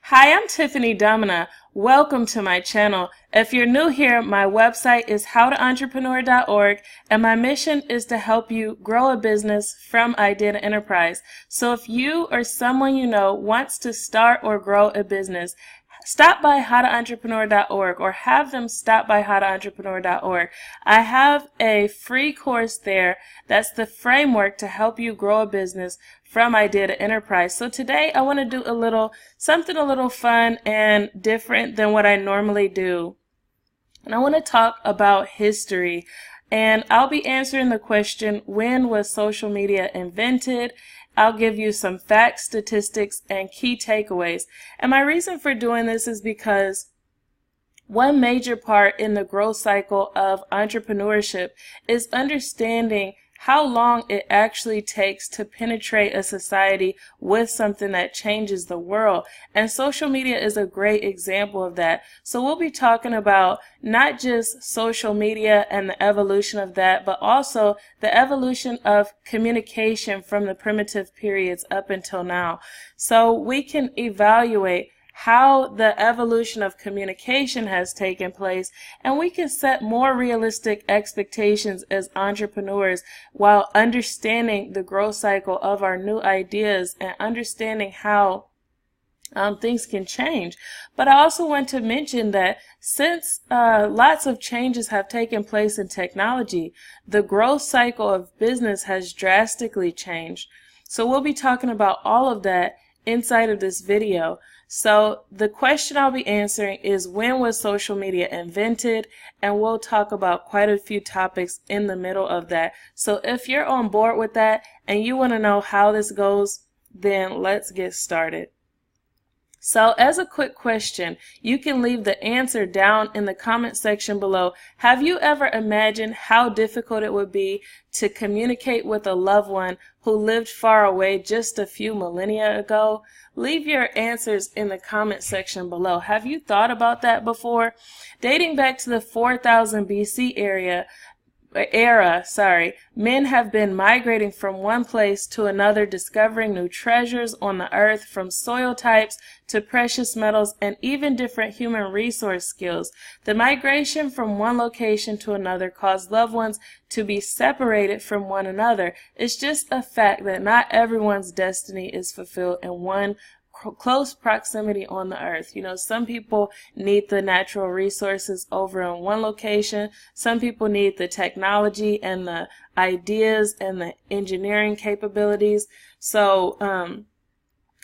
Hi, I'm Tiffany Domina. Welcome to my channel. If you're new here, my website is howtoentrepreneur.org, and my mission is to help you grow a business from idea to enterprise. So if you or someone you know wants to start or grow a business, stop by howtoentrepreneur.org or have them stop by howtoentrepreneur.org. I have a free course there that's the framework to help you grow a business from idea to enterprise. So today I want to do something a little fun and different than what I normally do. And I want to talk about history. And I'll be answering the question, when was social media invented? I'll give you some facts, statistics, and key takeaways. And my reason for doing this is because one major part in the growth cycle of entrepreneurship is understanding how long it actually takes to penetrate a society with something that changes the world. And social media is a great example of that. So we'll be talking about not just social media and the evolution of that, but also the evolution of communication from the primitive periods up until now. So we can evaluate how the evolution of communication has taken place, and we can set more realistic expectations as entrepreneurs while understanding the growth cycle of our new ideas and understanding how things can change. But I also want to mention that since lots of changes have taken place in technology, the growth cycle of business has drastically changed. So we'll be talking about all of that inside of this video. So the question I'll be answering is, when was social media invented? And we'll talk about quite a few topics in the middle of that. So if you're on board with that and you want to know how this goes, then let's get started. So as a quick question, you can leave the answer down in the comment section below. Have you ever imagined how difficult it would be to communicate with a loved one who lived far away just a few millennia ago? Leave your answers in the comment section below. Have you thought about that before? Dating back to the 4000 BC era, men have been migrating from one place to another, discovering new treasures on the earth, from soil types to precious metals and even different human resource skills. The migration from one location to another caused loved ones to be separated from one another. It's just a fact that not everyone's destiny is fulfilled in one close proximity on the earth. You know, some people need the natural resources over in one location. Some people need the technology and the ideas and the engineering capabilities. So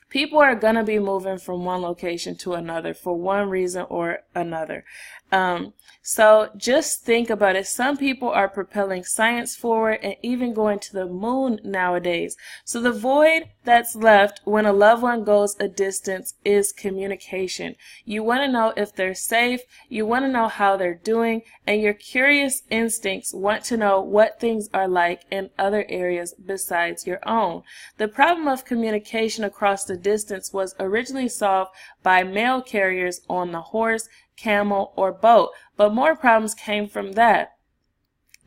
people are going to be moving from one location to another for one reason or another. So just think about it. Some people are propelling science forward and even going to the moon nowadays. So the void that's left when a loved one goes a distance is communication. You want to know if they're safe, you want to know how they're doing, and your curious instincts want to know what things are like in other areas besides your own. The problem of communication across the distance was originally solved by mail carriers on the horse, camel, or boat, but more problems came from that.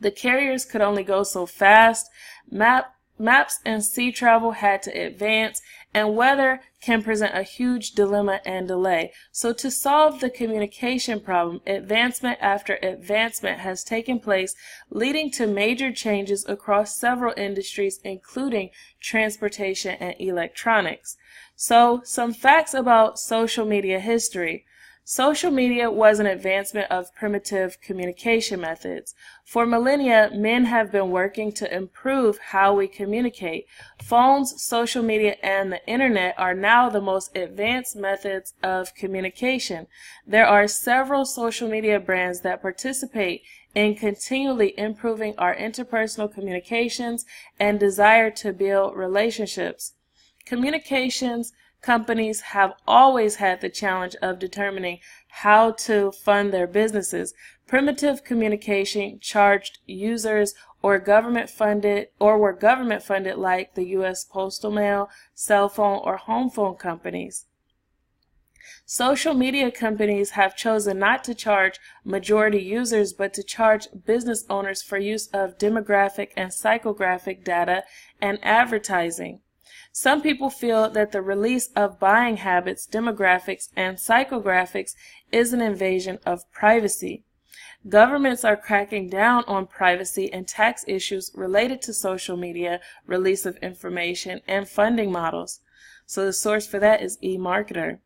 The carriers could only go so fast. Maps and sea travel had to advance, and weather can present a huge dilemma and delay. So to solve the communication problem, advancement after advancement has taken place, leading to major changes across several industries, including transportation and electronics. So some facts about social media history. Social media was an advancement of primitive communication methods. For millennia, men have been working to improve how we communicate. Phones, social media, and the internet are now the most advanced methods of communication. There are several social media brands that participate in continually improving our interpersonal communications and desire to build relationships. Communications companies have always had the challenge of determining how to fund their businesses. Primitive communication charged users or were government funded like the U.S. postal mail, cell phone, or home phone companies. Social media companies have chosen not to charge majority users, but to charge business owners for use of demographic and psychographic data and advertising. Some people feel that the release of buying habits, demographics, and psychographics is an invasion of privacy. Governments are cracking down on privacy and tax issues related to social media, release of information, and funding models. So the source for that is eMarketer.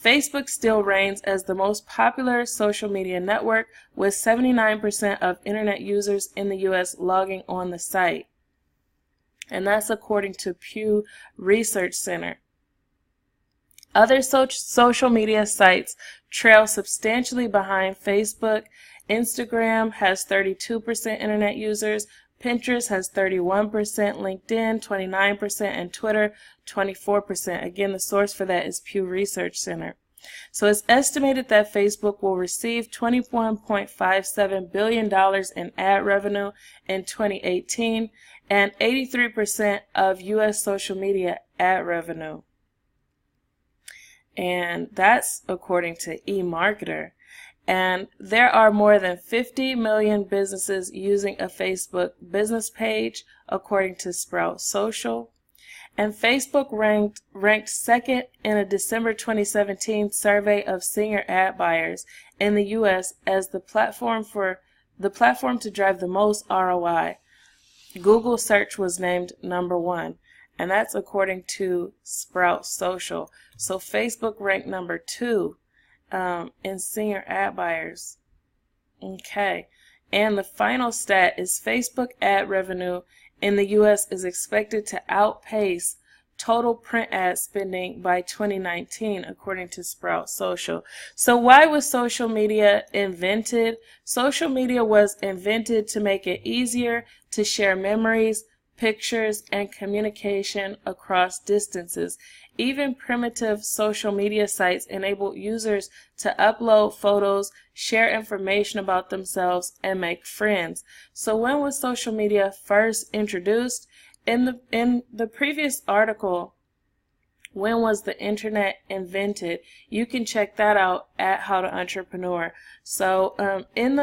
Facebook still reigns as the most popular social media network, with 79% of internet users in the U.S. logging on the site. And that's according to Pew Research Center. Other social media sites trail substantially behind Facebook. Instagram has 32% internet users, Pinterest has 31%, LinkedIn 29%, and Twitter 24%. Again, the source for that is Pew Research Center. So it's estimated that Facebook will receive $21.57 billion in ad revenue in 2018 and 83% of U.S. social media ad revenue. And that's according to eMarketer. And there are more than 50 million businesses using a Facebook business page, according to Sprout Social. And Facebook ranked second in a December 2017 survey of senior ad buyers in the U.S. as the platform to drive the most ROI. Google search was named number 1, and that's according to Sprout Social. So Facebook ranked number 2 in senior ad buyers. Okay, and the final stat is Facebook ad revenue in the U.S. is expected to outpace total print ad spending by 2019, according to Sprout Social. So why was social media invented? Social media was invented to make it easier to share memories, pictures, and communication across distances. Even primitive social media sites enable users to upload photos, share information about themselves, and make friends. So when was social media first introduced? In the previous article, when was the internet invented? You can check that out at How to Entrepreneur. So in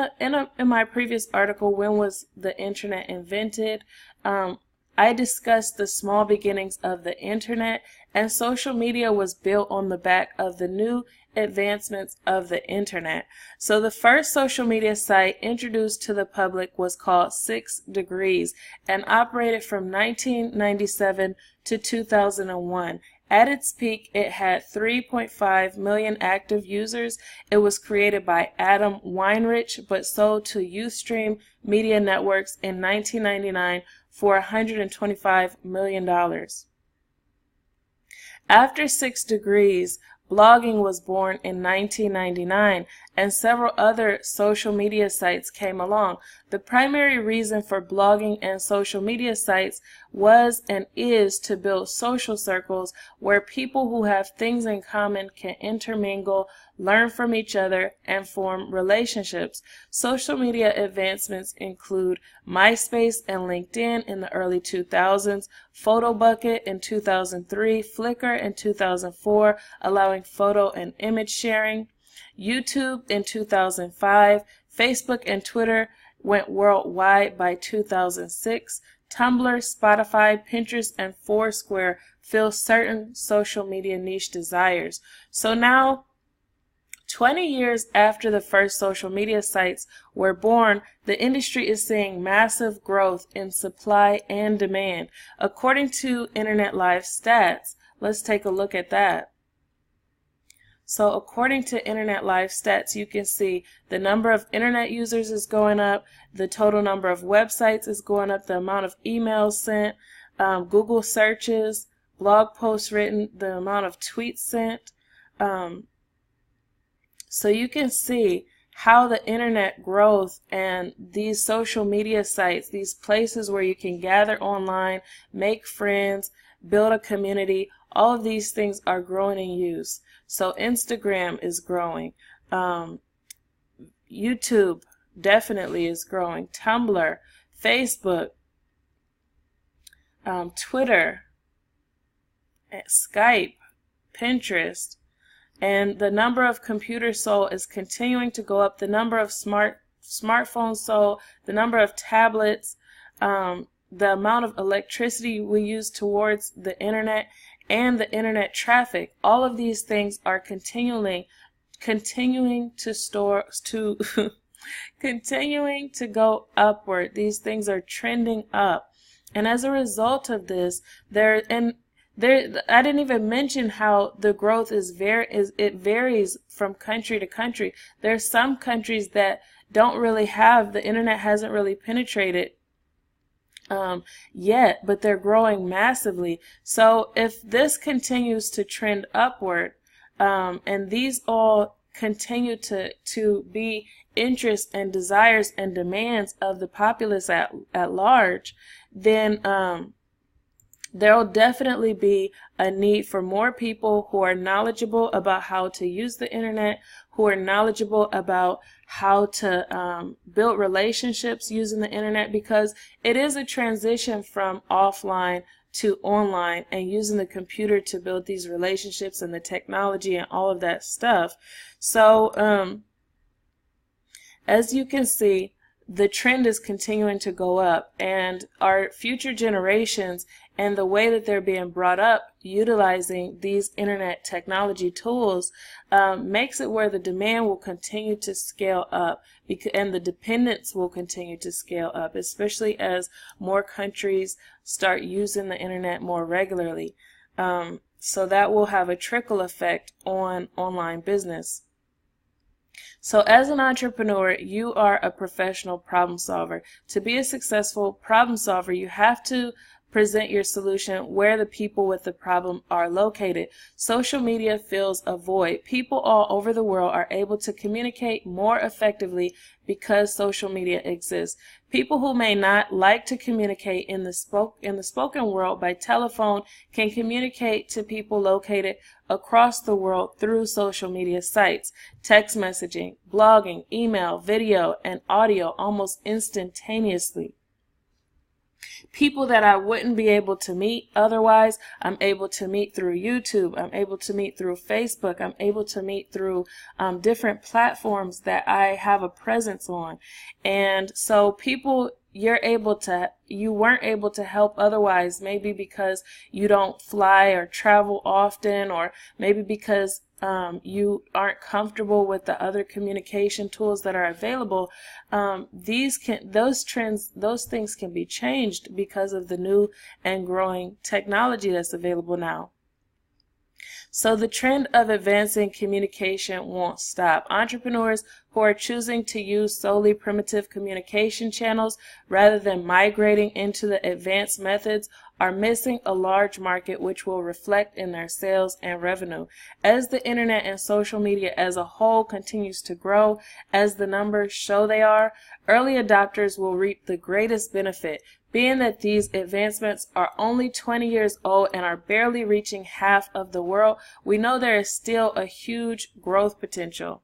my previous article, when was the internet invented? I discussed the small beginnings of the internet, and social media was built on the back of the new advancements of the internet. So the first social media site introduced to the public was called 6 Degrees and operated from 1997 to 2001. At its peak, it had 3.5 million active users. It was created by Adam Weinrich, but sold to Ustream Media Networks in 1999 for $125 million. After 6 Degrees, blogging was born in 1999, and several other social media sites came along. The primary reason for blogging and social media sites was and is to build social circles where people who have things in common can intermingle, learn from each other, and form relationships. Social media advancements include MySpace and LinkedIn in the early 2000s, PhotoBucket in 2003, Flickr in 2004, allowing photo and image sharing, YouTube in 2005, Facebook and Twitter went worldwide by 2006, Tumblr, Spotify, Pinterest, and Foursquare fill certain social media niche desires. So now, 20 years after the first social media sites were born, the industry is seeing massive growth in supply and demand. According to Internet Live Stats, let's take a look at that. So according to Internet Live Stats, you can see the number of internet users is going up, the total number of websites is going up, the amount of emails sent, Google searches, blog posts written, the amount of tweets sent. So you can see how the internet growth and these social media sites, these places where you can gather online, make friends, build a community, all of these things are growing in use. So Instagram is growing. YouTube definitely is growing. Tumblr, Facebook, Twitter, Skype, Pinterest. And the number of computers sold is continuing to go up. The number of smartphones sold, the number of tablets, the amount of electricity we use towards the internet and the internet traffic, all of these things are continuing to go upward. These things are trending up. And as a result of this, I didn't even mention how the growth it varies from country to country. There are some countries that don't really have, the internet hasn't really penetrated yet, but they're growing massively. So if this continues to trend upward, and these all continue to be interests and desires and demands of the populace at large, then there will definitely be a need for more people who are knowledgeable about how to use the internet, who are knowledgeable about how to build relationships using the internet, because it is a transition from offline to online and using the computer to build these relationships and the technology and all of that stuff. So as you can see, the trend is continuing to go up, and our future generations and the way that they're being brought up utilizing these internet technology tools makes it where the demand will continue to scale up, and the dependence will continue to scale up, especially as more countries start using the internet more regularly. So that will have a trickle effect on online business. So as an entrepreneur, you are a professional problem solver. To be a successful problem solver, you have to present your solution where the people with the problem are located. Social media fills a void. People all over the world are able to communicate more effectively because social media exists. People who may not like to communicate in the spoken world by telephone can communicate to people located across the world through social media sites, text messaging, blogging, email, video, and audio almost instantaneously. People that I wouldn't be able to meet otherwise, I'm able to meet through YouTube, I'm able to meet through Facebook, I'm able to meet through different platforms that I have a presence on. And so people you weren't able to help otherwise, maybe because you don't fly or travel often, or maybe because you aren't comfortable with the other communication tools that are available. Those things can be changed because of the new and growing technology that's available now. So the trend of advancing communication won't stop. Entrepreneurs who are choosing to use solely primitive communication channels rather than migrating into the advanced methods are missing a large market, which will reflect in their sales and revenue. As the internet and social media as a whole continues to grow, as the numbers show they are, early adopters will reap the greatest benefit. Being that these advancements are only 20 years old and are barely reaching half of the world, we know there is still a huge growth potential.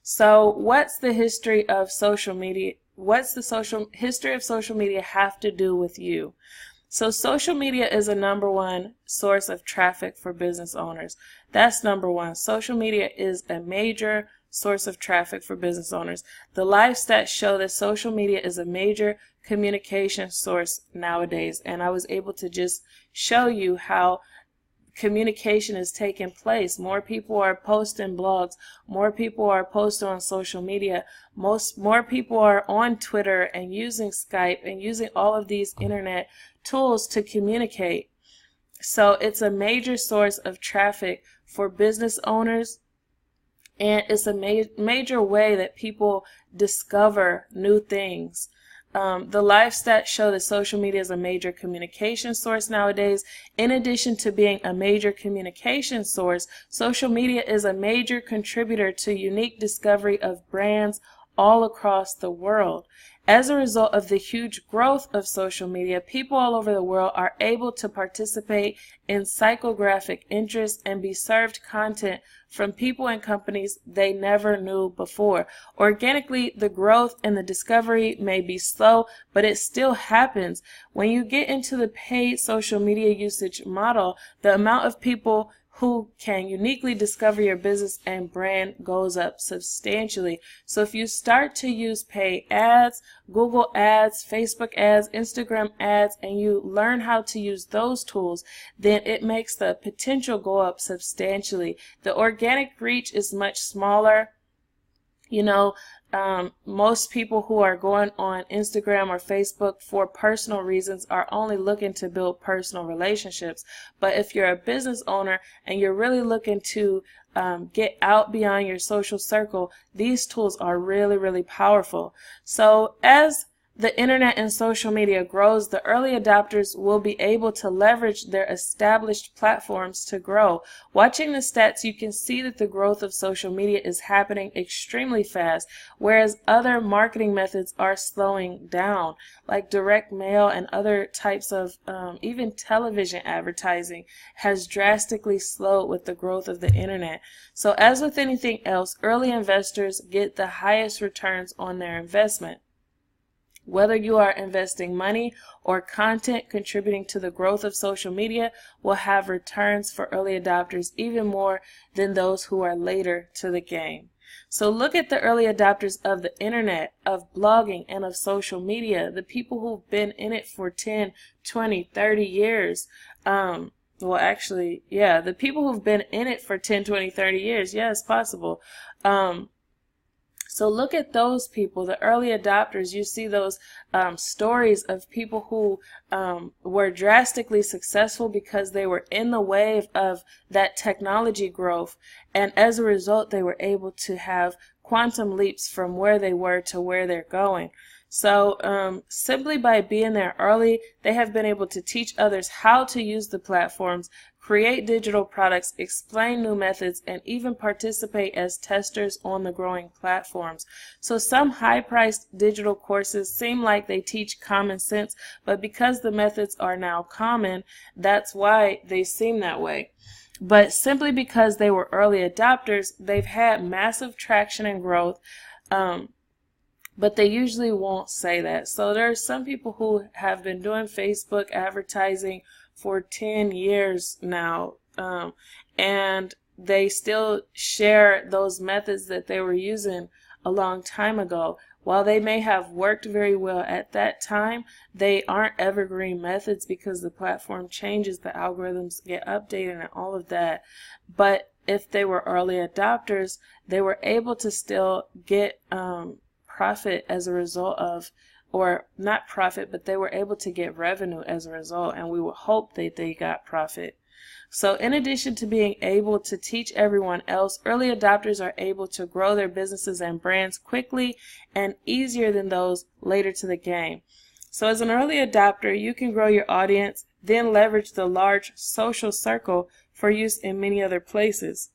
So what's the history of social media? What's the history of social media have to do with you? So social media is a #1 source of traffic for business owners. That's #1. Social media is a major source of traffic for business owners. The live stats show that social media is a major communication source nowadays, and I was able to just show you how communication is taking place. More people are posting blogs, more people are posting on social media, more people are on Twitter and using Skype and using all of these internet tools to communicate. So it's a major source of traffic for business owners, and it's a major way that people discover new things. The live stats show that social media is a major communication source nowadays. In addition to being a major communication source, social media is a major contributor to unique discovery of brands all across the world. As a result of the huge growth of social media, people all over the world are able to participate in psychographic interests and be served content from people and companies they never knew before. Organically, the growth and the discovery may be slow, but it still happens. When you get into the paid social media usage model, the amount of people who can uniquely discover your business and brand goes up substantially. So if you start to use paid ads, Google ads, Facebook ads, Instagram ads, and you learn how to use those tools, then it makes the potential go up substantially. The organic reach is much smaller. You know, most people who are going on Instagram or Facebook for personal reasons are only looking to build personal relationships. But if you're a business owner and you're really looking to get out beyond your social circle, these tools are really, really powerful. So as the internet and social media grows, the early adopters will be able to leverage their established platforms to grow. Watching the stats, you can see that the growth of social media is happening extremely fast, whereas other marketing methods are slowing down, like direct mail and other types of even television advertising has drastically slowed with the growth of the internet. So as with anything else, early investors get the highest returns on their investment. Whether you are investing money or content contributing to the growth of social media will have returns for early adopters even more than those who are later to the game. So look at the early adopters of the internet, of blogging, and of social media, the people who've been in it for 10, 20, 30 years. The people who've been in it for 10, 20, 30 years. Yeah, it's possible. So look at those people, the early adopters. You see those stories of people who were drastically successful because they were in the wave of that technology growth. And as a result, they were able to have quantum leaps from where they were to where they're going. So simply by being there early, they have been able to teach others how to use the platforms, create digital products, explain new methods, and even participate as testers on the growing platforms. So some high-priced digital courses seem like they teach common sense, but because the methods are now common, that's why they seem that way. But simply because they were early adopters, they've had massive traction and growth. But they usually won't say that. So there are some people who have been doing Facebook advertising for 10 years now, and they still share those methods that they were using a long time ago. While they may have worked very well at that time, they aren't evergreen methods because the platform changes, the algorithms get updated and all of that. But if they were early adopters, they were able to still get profit as a result of, or not profit, but they were able to get revenue as a result, and we would hope that they got profit. So in addition to being able to teach everyone else, early adopters are able to grow their businesses and brands quickly and easier than those later to the game. So as an early adopter, you can grow your audience, then leverage the large social circle for use in many other places.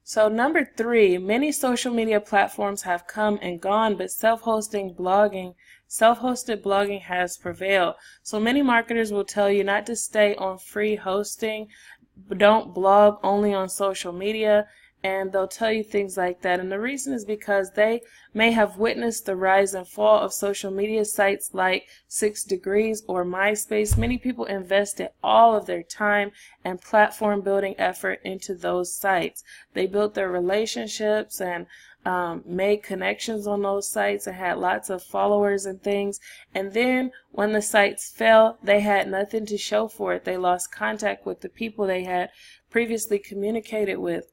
So number 3, many social media platforms have come and gone, but self-hosted blogging has prevailed. So many marketers will tell you not to stay on free hosting, don't blog only on social media, and they'll tell you things like that. And the reason is because they may have witnessed the rise and fall of social media sites like 6 Degrees or MySpace. Many people invested all of their time and platform building effort into those sites. They built their relationships and made connections on those sites and had lots of followers and things. And then when the sites fell, they had nothing to show for it. They lost contact with the people they had previously communicated with.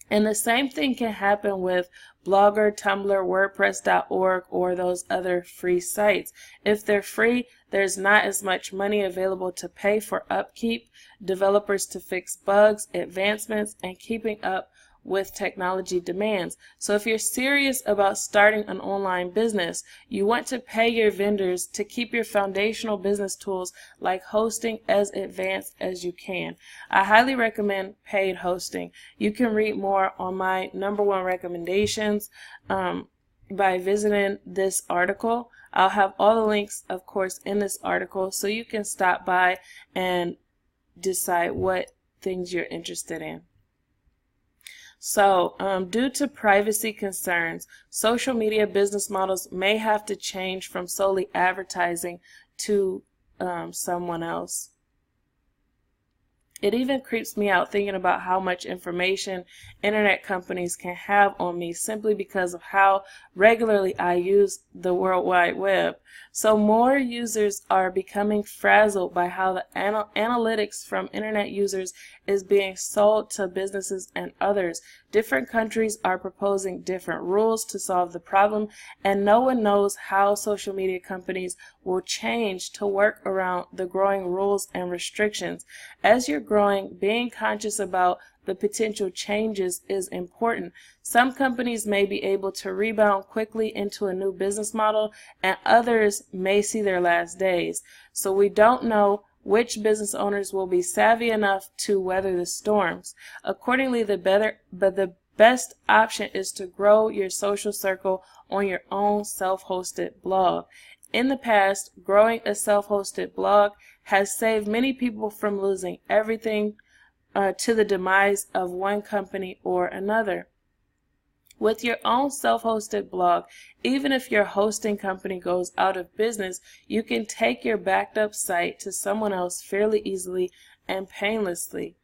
And the same thing can happen with Blogger, Tumblr, WordPress.org, or those other free sites. If they're free, there's not as much money available to pay for upkeep, developers to fix bugs, advancements, and keeping up with technology demands. So if you're serious about starting an online business, you want to pay your vendors to keep your foundational business tools like hosting as advanced as you can. I highly recommend paid hosting. You can read more on my #1 recommendations by visiting this article. I'll have all the links, of course, in this article, so you can stop by and decide what things you're interested in. So, due to privacy concerns, social media business models may have to change from solely advertising to someone else. It even creeps me out thinking about how much information internet companies can have on me simply because of how regularly I use the World Wide Web. So more users are becoming frazzled by how the analytics from internet users is being sold to businesses and others. Different countries are proposing different rules to solve the problem, and no one knows how social media companies will change to work around the growing rules and restrictions. As you're growing, being conscious about the potential changes is important. Some companies may be able to rebound quickly into a new business model, and others may see their last days. So we don't know which business owners will be savvy enough to weather the storms. Accordingly, the best option is to grow your social circle on your own self-hosted blog. In the past, growing a self-hosted blog has saved many people from losing everything to the demise of one company or another. With your own self-hosted blog, even if your hosting company goes out of business, you can take your backed up site to someone else fairly easily and painlessly.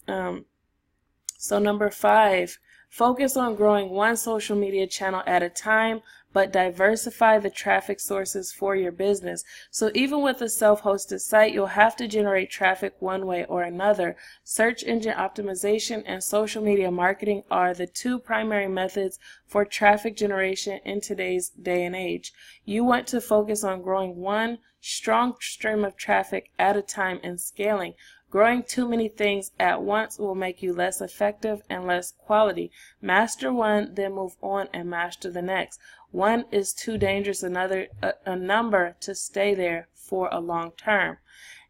So number 5, focus on growing one social media channel at a time, but diversify the traffic sources for your business. So even with a self-hosted site, you'll have to generate traffic one way or another. Search engine optimization and social media marketing are the two primary methods for traffic generation in today's day and age. You want to focus on growing one strong stream of traffic at a time and scaling. Growing too many things at once will make you less effective and less quality. Master one, then move on and master the next. One is too dangerous a number to stay there for a long term.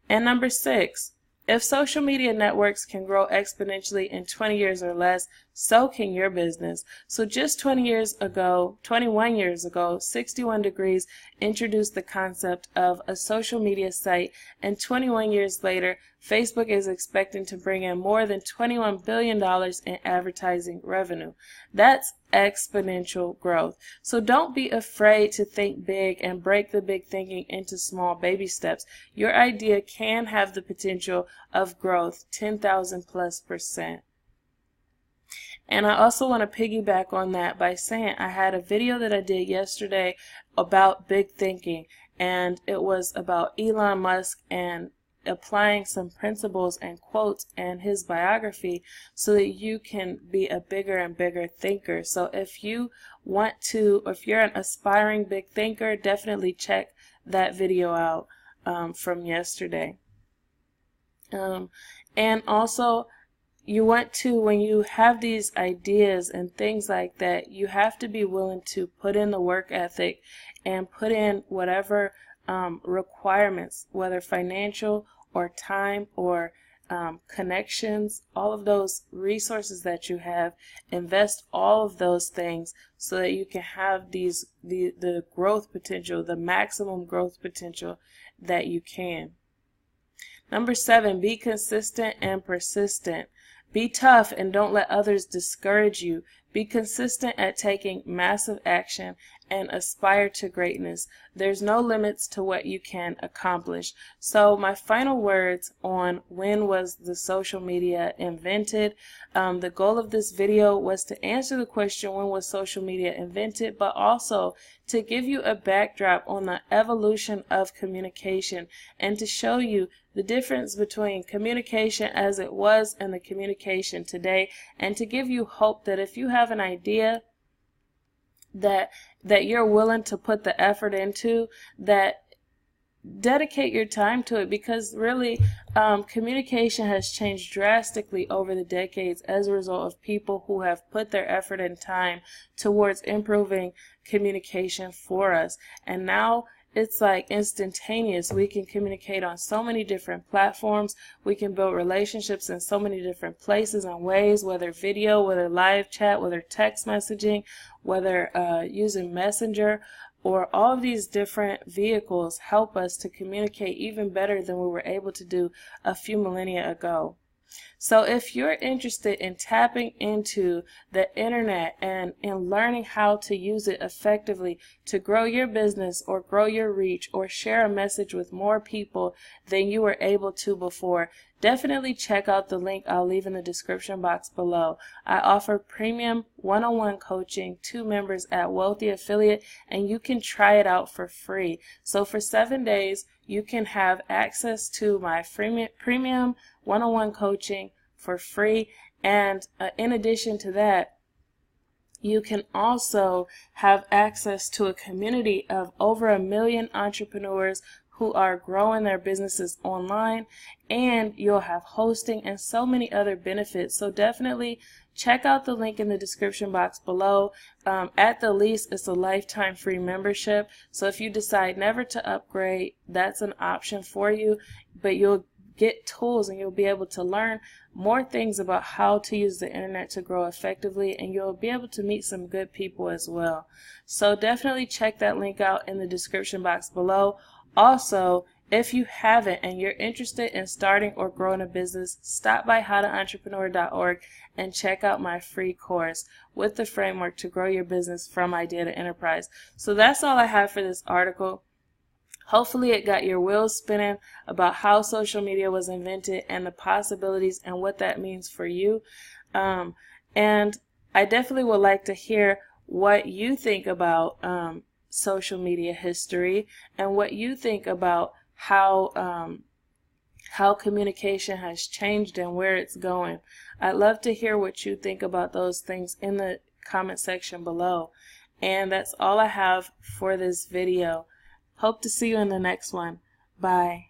And number 6, if social media networks can grow exponentially in 20 years or less, so can your business. So just 21 years ago, 61 Degrees introduced the concept of a social media site, and 21 years later, Facebook is expecting to bring in more than $21 billion in advertising revenue. That's exponential growth. So don't be afraid to think big and break the big thinking into small baby steps. Your idea can have the potential of growth 10,000+%. And I also want to piggyback on that by saying I had a video that I did yesterday about big thinking, and it was about Elon Musk and applying some principles and quotes and his biography so that you can be a bigger and bigger thinker. So if you want to, or if you're an aspiring big thinker, definitely check that video out from yesterday. And also, you want to, when you have these ideas and things like that, you have to be willing to put in the work ethic and put in whatever requirements, whether financial or time or connections, all of those resources that you have. Invest all of those things so that you can have the growth potential, the maximum growth potential that you can. Number 7, be consistent and persistent. Be tough and don't let others discourage you. Be consistent at taking massive action and aspire to greatness. There's no limits to what you can accomplish. So my final words on when was the social media invented. The goal of this video was to answer the question, when was social media invented, but also to give you a backdrop on the evolution of communication and to show you the difference between communication as it was and the communication today, and to give you hope that if you have an idea that you're willing to put the effort into, that dedicate your time to it, because really communication has changed drastically over the decades as a result of people who have put their effort and time towards improving communication for us. And now it's like instantaneous. We can communicate on so many different platforms. We can build relationships in so many different places and ways, whether video, whether live chat, whether text messaging, whether using Messenger, or all of these different vehicles help us to communicate even better than we were able to do a few millennia ago. So if you're interested in tapping into the internet and in learning how to use it effectively to grow your business or grow your reach or share a message with more people than you were able to before, definitely check out the link I'll leave in the description box below. I offer premium one-on-one coaching to members at Wealthy Affiliate, and you can try it out for free. So for 7 days, you can have access to my premium one-on-one coaching for free, and in addition to that, you can also have access to a community of over 1 million entrepreneurs who are growing their businesses online, and you'll have hosting and so many other benefits. So definitely check out the link in the description box below. At the least, it's a lifetime free membership. So if you decide never to upgrade, that's an option for you, but you'll get tools and you'll be able to learn more things about how to use the internet to grow effectively, and you'll be able to meet some good people as well. So definitely check that link out in the description box below. Also, if you haven't and you're interested in starting or growing a business, stop by howtoentrepreneur.org and check out my free course with the framework to grow your business from idea to enterprise. So that's all I have for this article. Hopefully it got your wheels spinning about how social media was invented and the possibilities and what that means for you. And I definitely would like to hear what you think about social media history and what you think about how communication has changed and where it's going. I'd love to hear what you think about those things in the comment section below. And that's all I have for this video. Hope to see you in the next one. Bye.